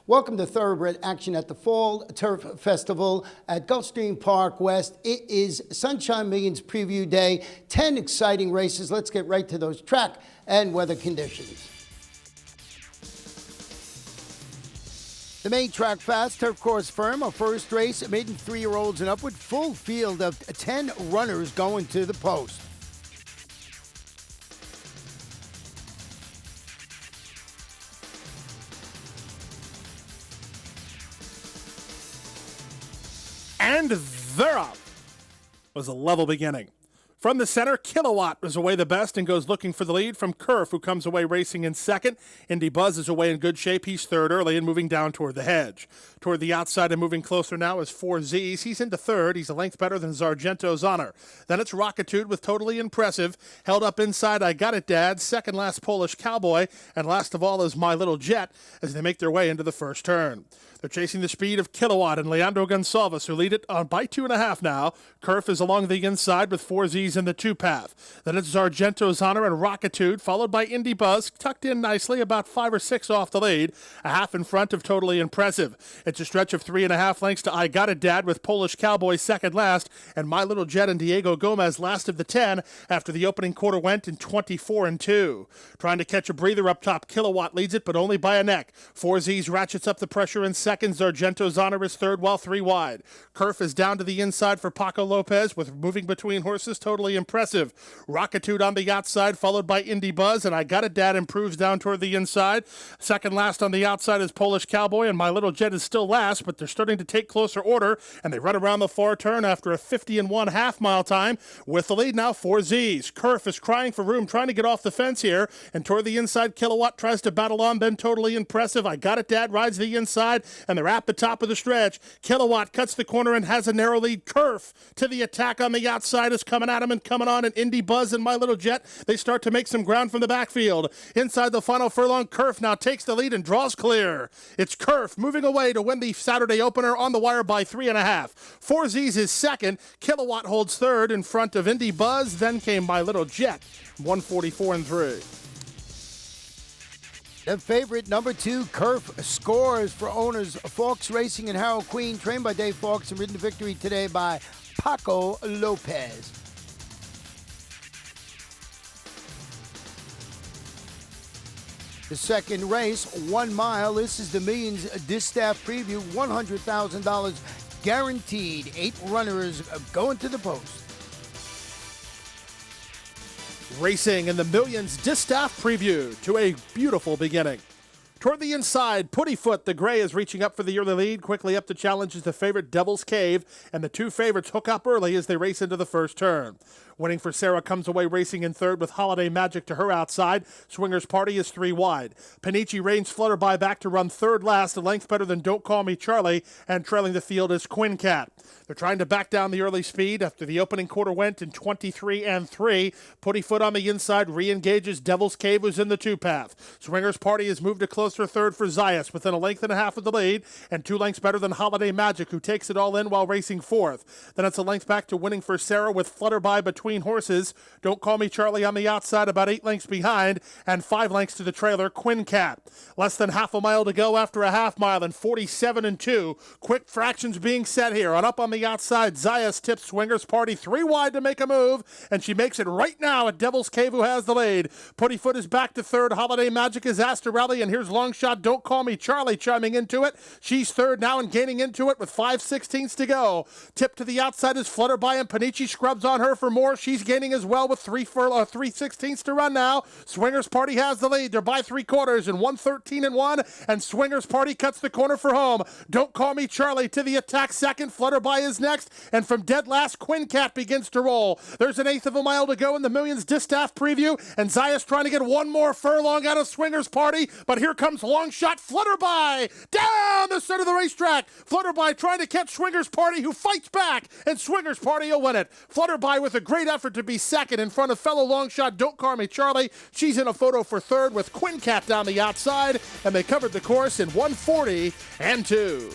Welcome to Thoroughbred action at the Fall Turf Festival at Gulfstream Park West. It is Sunshine Millions Preview Day. 10 exciting races. Let's get right to those track and weather conditions. The main track fast turf course firm, our first race, maiden 3-year-olds and upward, full field of 10 runners going to the post. And they're up. Was a level beginning. From the center, Kilowatt is away the best and goes looking for the lead from Kerf, who comes away racing in second. Indy Buzz is away in good shape. He's third early and moving down toward the hedge. Toward the outside and moving closer now is 4Z's. He's into third. He's a length better than Zargento's Honor. Then it's Rockitude with Totally Impressive. Held up inside, I Got It Dad. Second last, Polish Cowboy. And last of all is My Little Jet as they make their way into the first turn. They're chasing the speed of Kilowatt and Leandro Gonsalves, who lead it on by 2.5 now. Kerf is along the inside with 4Z's in the 2-path. Then it's Zargento's Honor and Rockitude, followed by Indy Buzz, tucked in nicely, about 5 or 6 off the lead, a half in front of Totally Impressive. It's a stretch of 3.5 lengths to I Got It Dad with Polish Cowboy second last, and My Little Jet and Diego Gomez last of the 10 after the opening quarter went in 24-2. Trying to catch a breather up top, Kilowatt leads it, but only by a neck. 4Z's ratchets up the pressure in second. Zargento's Honor is third while 3 wide. Kerf is down to the inside for Paco Lopez with moving between horses. Totally Impressive. Rockitude on the outside, followed by Indy Buzz, and I Got It Dad improves down toward the inside. Second last on the outside is Polish Cowboy, and My Little Jet is still last, but they're starting to take closer order, and they run around the far turn after a 50-1 half-mile time with the lead now 4Z's. Kerf is crying for room, trying to get off the fence here, and toward the inside, Kilowatt tries to battle on, then Totally Impressive. I Got It Dad rides the inside, and they're at the top of the stretch. Kilowatt cuts the corner and has a narrow lead. Kerf to the attack on the outside is coming at him and coming on, and Indy Buzz and My Little Jet, they start to make some ground from the backfield. Inside the final furlong, Kerf now takes the lead and draws clear. It's Kerf moving away to win the Saturday opener on the wire by 3.5. 4Z's is second. Kilowatt holds third in front of Indy Buzz. Then came My Little Jet, 144-3. The favorite, number 2, Kerf, scores for owners Fawkes Racing and Harold Queen, trained by Dave Fawkes and ridden to victory today by Paco Lopez. The second race, 1 mile. This is the Millions Distaff Preview, $100,000 guaranteed. 8 runners going to the post. Racing in the Millions Distaff Preview to a beautiful beginning. Toward the inside, Puttyfoot, the gray, is reaching up for the early lead. Quickly up to challenge is the favorite Devil's Cave, and the 2 favorites hook up early as they race into the first turn. Winning for Sarah comes away racing in third with Holiday Magic to her outside. Swingers Party is 3 wide. Panichi reigns Flutterby back to run third last, a length better than Don't Call Me Charlie, and trailing the field is Quinn Cat. They're trying to back down the early speed after the opening quarter went in 23-3. Puttyfoot on the inside re-engages Devil's Cave, who's in the 2-path. Swingers Party has moved to closer third for Zayas within a length and a half of the lead, and 2 lengths better than Holiday Magic, who takes it all in while racing fourth. Then it's a length back to winning for Sarah with Flutterby between horses. Don't Call Me Charlie on the outside, about 8 lengths behind, and 5 lengths to the trailer, Quinn Cat. Less than half a mile to go after a half mile, and 47-2. Quick fractions being set here. On up on the outside, Zayas tips Swingers Party 3 wide to make a move, and she makes it right now at Devil's Cave, who has the lead. Puttyfoot is back to third. Holiday Magic is asked to rally, and here's long shot Don't Call Me Charlie chiming into it. She's third now and gaining into it with 5/16 to go. Tip to the outside is Flutterby, and Panichi scrubs on her for more. She's gaining as well with 3/16 to run now. Swingers Party has the lead. They're by 3/4 and 113-1, and Swingers Party cuts the corner for home. Don't Call Me Charlie to the attack second. Flutterby is next, and from dead last, Quinn Cat begins to roll. There's an 1/8 of a mile to go in the Millions Distaff Preview, and Zayas trying to get 1 more furlong out of Swingers Party, but here comes long shot Flutterby down the center of the racetrack. Flutterby trying to catch Swingers Party, who fights back, and Swingers Party will win it. Flutterby with a great effort to be second in front of fellow long shot Don't Call Me Charlie. She's in a photo for third with Quinn Cat down the outside, and they covered the course in 140-2.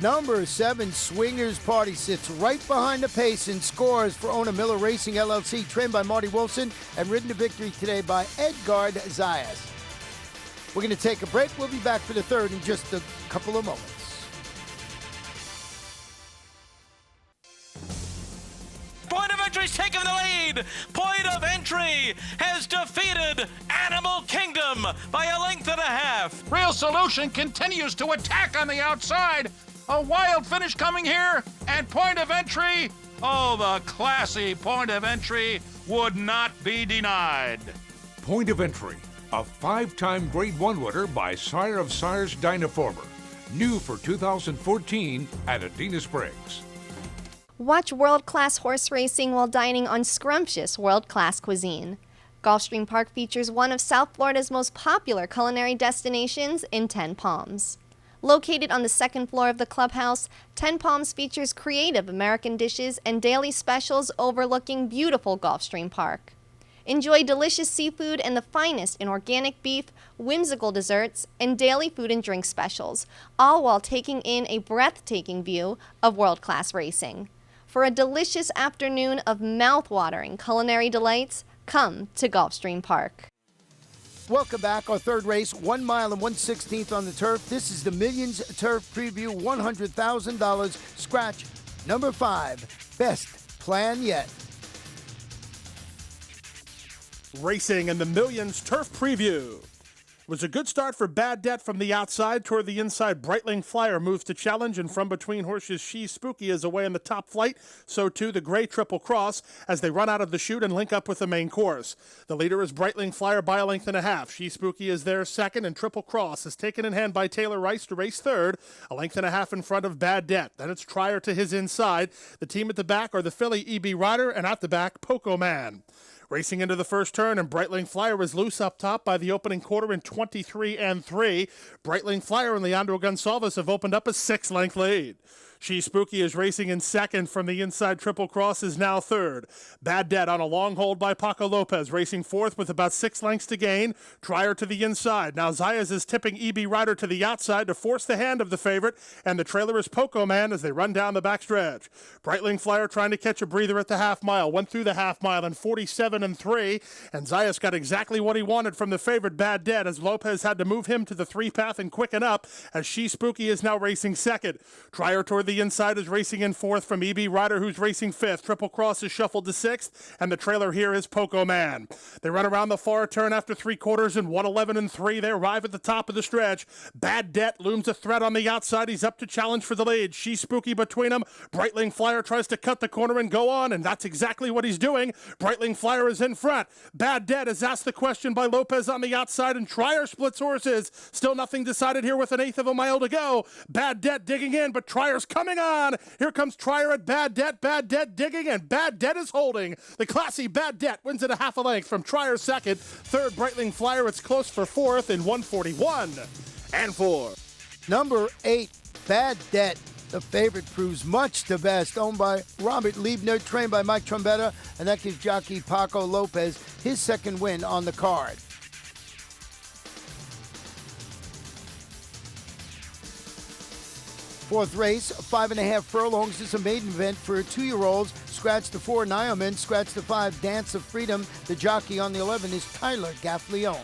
Number 7, Swingers Party, sits right behind the pace and scores for owner Miller Racing LLC, trained by Marty Wilson and ridden to victory today by Edgard Zayas. We're going to take a break. We'll be back for the third in just a couple of moments. Point of Entry's taken the lead. Point of Entry has defeated Animal Kingdom by a length and a half. Real Solution continues to attack on the outside. A wild finish coming here, and Point of Entry, oh, the classy Point of Entry would not be denied. Point of Entry, a 5-time Grade 1 winner by Sire of Sires Dynaformer. New for 2014 at Adena Springs. Watch world-class horse racing while dining on scrumptious world-class cuisine. Gulfstream Park features one of South Florida's most popular culinary destinations in Ten Palms. Located on the second floor of the clubhouse, Ten Palms features creative American dishes and daily specials overlooking beautiful Gulfstream Park. Enjoy delicious seafood and the finest in organic beef, whimsical desserts, and daily food and drink specials, all while taking in a breathtaking view of world-class racing. For a delicious afternoon of mouth-watering culinary delights, come to Gulfstream Park. Welcome back. Our third race, 1 mile and 1/16 on the turf. This is the Millions Turf Preview, $100,000 scratch number 5. Best plan yet. Racing in the Millions Turf Preview. It was a good start for Bad Debt from the outside. Toward the inside, Breitling Flyer moves to challenge, and from between horses, She's Spooky is away in the top flight. So too the Gray Triple Cross as they run out of the chute and link up with the main course. The leader is Breitling Flyer by a length and a half. She's Spooky is there second, and Triple Cross is taken in hand by Taylor Rice to race third, a length and a half in front of Bad Debt. Then it's Trier to his inside. The team at the back are the filly EB Rider, and at the back, Poco Man. Racing into the first turn, and Breitling Flyer is loose up top by the opening quarter in 23-3. Breitling Flyer and Leandro Gonsalves have opened up a 6-length lead. She's Spooky is racing in second. From the inside, Triple Cross is now third. Bad Debt on a long hold by Paco Lopez, racing fourth with about 6 lengths to gain. Trier to the inside. Now Zayas is tipping EB Rider to the outside to force the hand of the favorite, and the trailer is Poco Man as they run down the backstretch. Breitling Flyer trying to catch a breather at the half mile. Went through the half mile in 47-3, and Zayas got exactly what he wanted from the favorite Bad Debt as Lopez had to move him to the 3-path and quicken up as She's Spooky is now racing second. Trier toward the inside is racing in fourth from EB Rider, who's racing fifth. Triple Cross is shuffled to sixth, and the trailer here is Poco Man. They run around the far turn after 3 quarters in 1:11-3. They arrive at the top of the stretch. Bad Debt looms a threat on the outside. He's up to challenge for the lead. She's Spooky between them. Breitling Flyer tries to cut the corner and go on, and that's exactly what he's doing. Breitling Flyer is in front. Bad Debt is asked the question by Lopez on the outside, and Trier splits horses. Still nothing decided here with 1/8 of a mile to go. Bad Debt digging in, but Trier's coming on. Here comes Trier at Bad Debt. Bad Debt digging, and Bad Debt is holding. The classy Bad Debt wins it a half a length from Trier second. Third, Breitling Flyer. It's close for fourth in 1:41-4. Number 8, Bad Debt. The favorite proves much the best. Owned by Robert Liebner, trained by Mike Trombetta, and that gives jockey Paco Lopez his second win on the card. Fourth race, 5.5 furlongs. This is a maiden event for 2-year-olds. Scratch the 4, Nioman. Scratch the 5, Dance of Freedom. The jockey on the 11 is Tyler Gaffleone.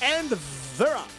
And they're up.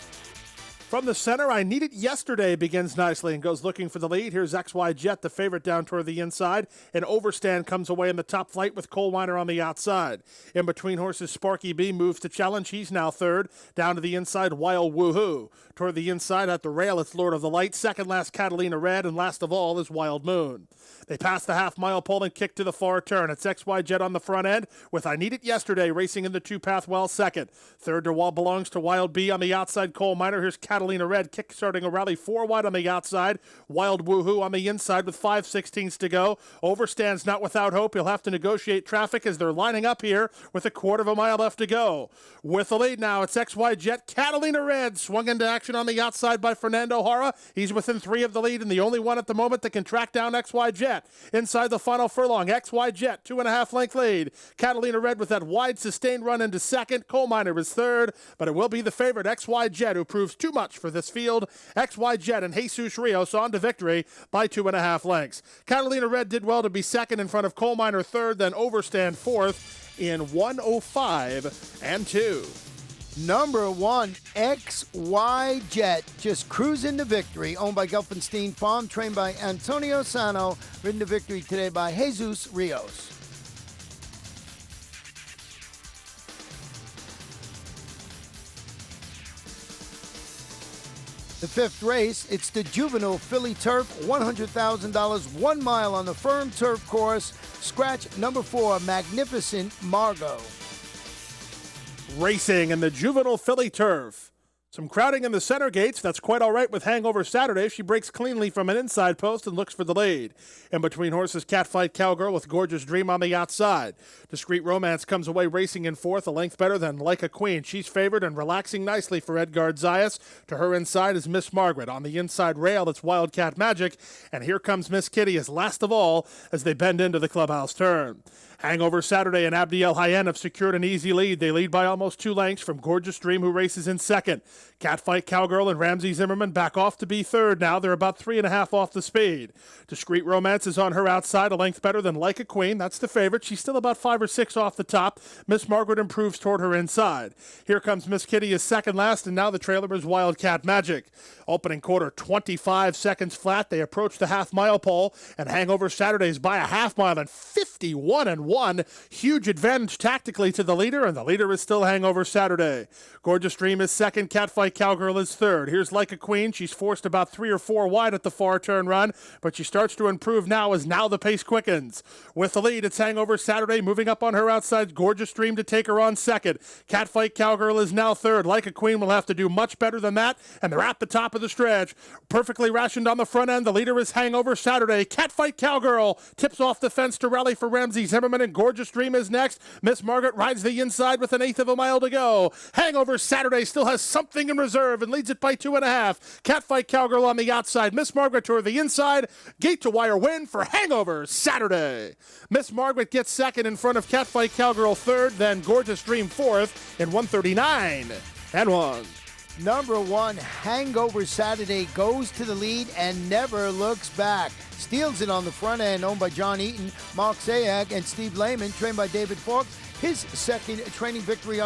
From the center, I Need It Yesterday begins nicely and goes looking for the lead. Here's XY Jet, the favorite, down toward the inside. And Overstand comes away in the top flight with Coal Miner on the outside. In between horses, Sparky B moves to challenge. He's now third. Down to the inside, Wild Woohoo. Toward the inside at the rail, it's Lord of the Light. Second last, Catalina Red. And last of all is Wild Moon. They pass the half-mile pole and kick to the far turn. It's XY Jet on the front end with I Need It Yesterday racing in the 2-path well second. Third to Wall belongs to Wild B on the outside. Coal Miner. Here's Catalina Red kick-starting a rally 4 wide on the outside. Wild Woohoo on the inside with 5/16 to go. Overstand's not without hope. He'll have to negotiate traffic as they're lining up here with a 1/4 of a mile left to go. With the lead now, it's XY Jet. Catalina Red swung into action on the outside by Fernando Hara. He's within 3 of the lead and the only one at the moment that can track down XY Jet. Inside the final furlong, XY Jet, 2.5 length lead. Catalina Red with that wide sustained run into second. Coal Miner is third, but it will be the favorite XY Jet who proves too much for this field. XY Jet and Jesus Rios on to victory by 2.5 lengths. Catalina Red did well to be second in front of Coal Miner third, then Overstand fourth in 1:05-2. Number 1, XY Jet, just cruising to victory, owned by Gulfstream Farm, trained by Antonio Sano, ridden to victory today by Jesus Rios. The 5th race, it's the Juvenile Philly Turf, $100,000, 1 mile on the firm turf course. Scratch number 4, Magnificent Margot. Racing in the Juvenile Philly Turf. Some crowding in the center gates. That's quite all right with Hangover Saturday. She breaks cleanly from an inside post and looks for the lead. In between horses, Catfight Cowgirl with Gorgeous Dream on the outside. Discreet Romance comes away racing in 4th, a length better than Like a Queen. She's favored and relaxing nicely for Edgard Zayas. To her inside is Miss Margaret. On the inside rail, it's Wildcat Magic. And here comes Miss Kitty as last of all as they bend into the clubhouse turn. Hangover Saturday and Abdiel Hayen have secured an easy lead. They lead by almost 2 lengths from Gorgeous Dream, who races in 2nd. Catfight Cowgirl and Ramsey Zimmerman back off to be 3rd now. They're about 3.5 off the speed. Discreet Romance is on her outside, a length better than Like a Queen. That's the favorite. She's still about 5 or 6 off the top. Miss Margaret improves toward her inside. Here comes Miss Kitty as second last, and now the trailer is Wildcat Magic. Opening quarter, 25 seconds flat. They approach the half-mile pole, and Hangover Saturdays by a half-mile and 51-1. Huge advantage tactically to the leader, and the leader is still Hangover Saturday. Gorgeous Dream is 2nd. Catfight Cowgirl is 3rd. Here's Like a Queen. She's forced about 3 or 4 wide at the far turn run, but she starts to improve now as now the pace quickens. With the lead, it's Hangover Saturday. Moving up on her outside, Gorgeous Dream to take her on 2nd. Catfight Cowgirl is now 3rd. Like a Queen will have to do much better than that, and they're at the top of the stretch. Perfectly rationed on the front end. The leader is Hangover Saturday. Catfight Cowgirl tips off the fence to rally for Ramsey Zimmerman, and Gorgeous Dream is next. Miss Margaret rides the inside with 1/8 of a mile to go. Hangover Saturday still has something in reserve and leads it by 2.5. Catfight Cowgirl on the outside. Miss Margaret to the inside. Gate to wire win for Hangover Saturday. Miss Margaret gets 2nd in front of Catfight Cowgirl 3rd, then Gorgeous Dream 4th in 1:39.1. Number 1, Hangover Saturday, goes to the lead and never looks back. Steals it on the front end, owned by John Eaton, Mark Sayag, and Steve Lehman, trained by David Falk. His 2nd training victory on